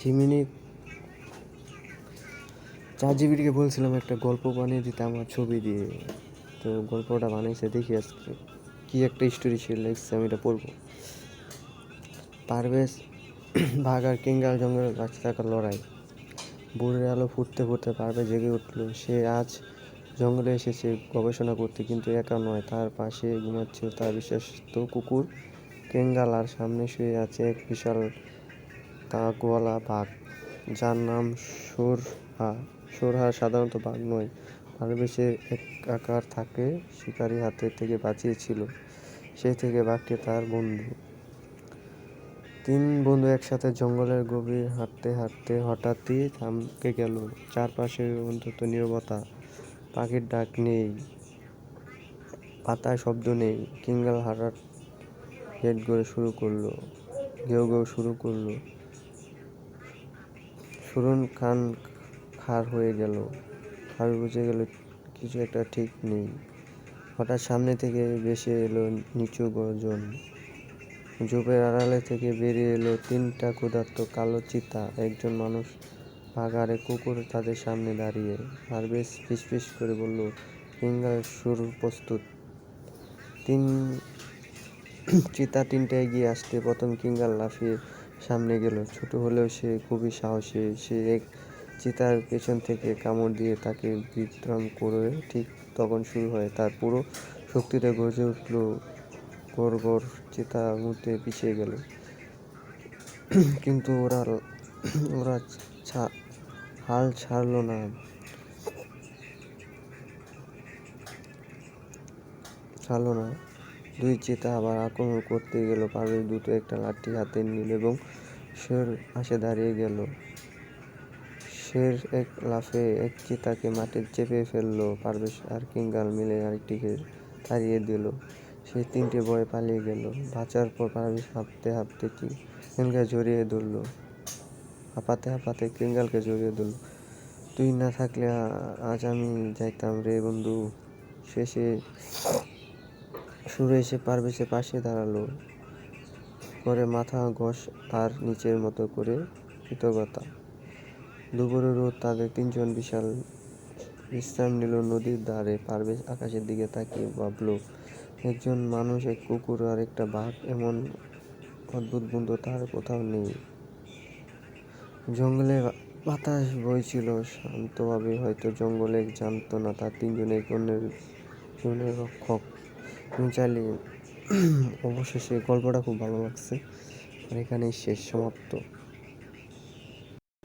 ঝিমিনি ChatGPT-কে বলছিলাম একটা গল্প বানিয়ে দিতে আমার ছবি দিয়ে। তো গল্পটা বানিয়েছে, দেখি আজকে কী একটা স্টোরি সে লিখছে, আমি এটা পড়বো। পারভেজ বাঘ আর কিঙ্গাল জঙ্গলে বাঁচতে থাকার লড়াই। ভোরের আলো ফুটতে ফুটতে পারভেজ জেগে উঠল। সে আজ জঙ্গলে এসেছে গবেষণা করতে, কিন্তু একা নয়, তার পাশে ঘুমাচ্ছিল তার বিশ্বস্ত কুকুর কেঙ্গাল, আর সামনে শুয়ে আছে এক বিশাল দাগওয়ালা বাঘ যার নাম সোরহা। সোরহা সাধারণত বাঘ নয়, পারভেজের একাকার থাকে শিকারি হাতের থেকে বাঁচিয়েছিল। সেই থেকে বাঘটি তার বন্ধু। তিন বন্ধু একসাথে জঙ্গলের গভীর হাঁটতে হাঁটতে হঠাৎই থমকে গেল। চারপাশে অন্তত নীরবতা, পাখির ডাক নেই, পাতায় শব্দ নেই। কিঙ্গাল হাঁটার হেড গড়ে শুরু করলো, ঘেউ ঘেউ শুরু করলো। সুরন কান খাড় হয়ে গেল। ভাবে বুঝে গেল কিছু একটা ঠিক নেই। হঠাৎ সামনে থেকে ভেসে এলো নিচু গর্জন। ঝোপের আড়ালে থেকে বেরিয়ে এলো তিনটা ক্ষুধার্ত কালো চিতা। একজন মানুষ, বাঘ আর এক কুকুর তাদের সামনে দাঁড়িয়ে। পারভেজ ফিসফিস করে বলল, কিঙ্গাল সুর প্রস্তুত। চিতা তিনটা এগিয়ে আসতে প্রথম কিঙ্গাল লাফিয়ে সামনে গেল। ছোট হলেও সে খুবই সাহসী। সে এক চিতার পেছন থেকে কামড় দিয়ে তাকে বিভ্রাম করে। ঠিক তখন শুরু হয় তার পুরো শক্তিতে গর্জে উঠল গড়গড়। চিতা মুহূর্তে পিছিয়ে গেল, কিন্তু ওরা হাল ছাড়ল না। দুই চিতা আবার আক্রমণ করতে গেল। পারভেজ দ্রুত একটা লাঠি হাতে নিল এবং শের পাশে দাঁড়িয়ে গেল। শের এক লাফে এক চিতাকে মাটিতে চেপে ফেলল। পারভেজ আর কিঙ্গাল মিলে আরেকটিকে তাড়িয়ে দিল। সেই তিনটে ভয়ে পালিয়ে গেল। বাঁচার পর পারভেজ হাঁপাতে হাঁপাতে কিঙ্গালকে জড়িয়ে ধরল। তুই না থাকলে আজ আমি যাইতাম রে বন্ধু। শেষে সুরে এসে পারভেজের পাশে দাঁড়ালো, করে মাথা ঘষ তার নিচের মতো করে কৃতজ্ঞতা। দুপুরের রোদ, তাদের তিনজন বিশাল বিশ্রাম নিল নদীর ধারে। পারভেজ আকাশের দিকে তাকিয়ে ভাবল, একজন মানুষ, এক কুকুর আর একটা বাঘ, এমন অদ্ভুত বন্ধু তার কোথাও নেই। জঙ্গলে বাতাস বইছিল শান্তভাবে। হয়তো জঙ্গলে জানতো না তার তিনজন এক অন্যের জীবনের রক্ষক। তুমি চাইলে অবশেষে গল্পটা খুব ভালো লাগছে, আর এখানেই শেষ, সমাপ্ত।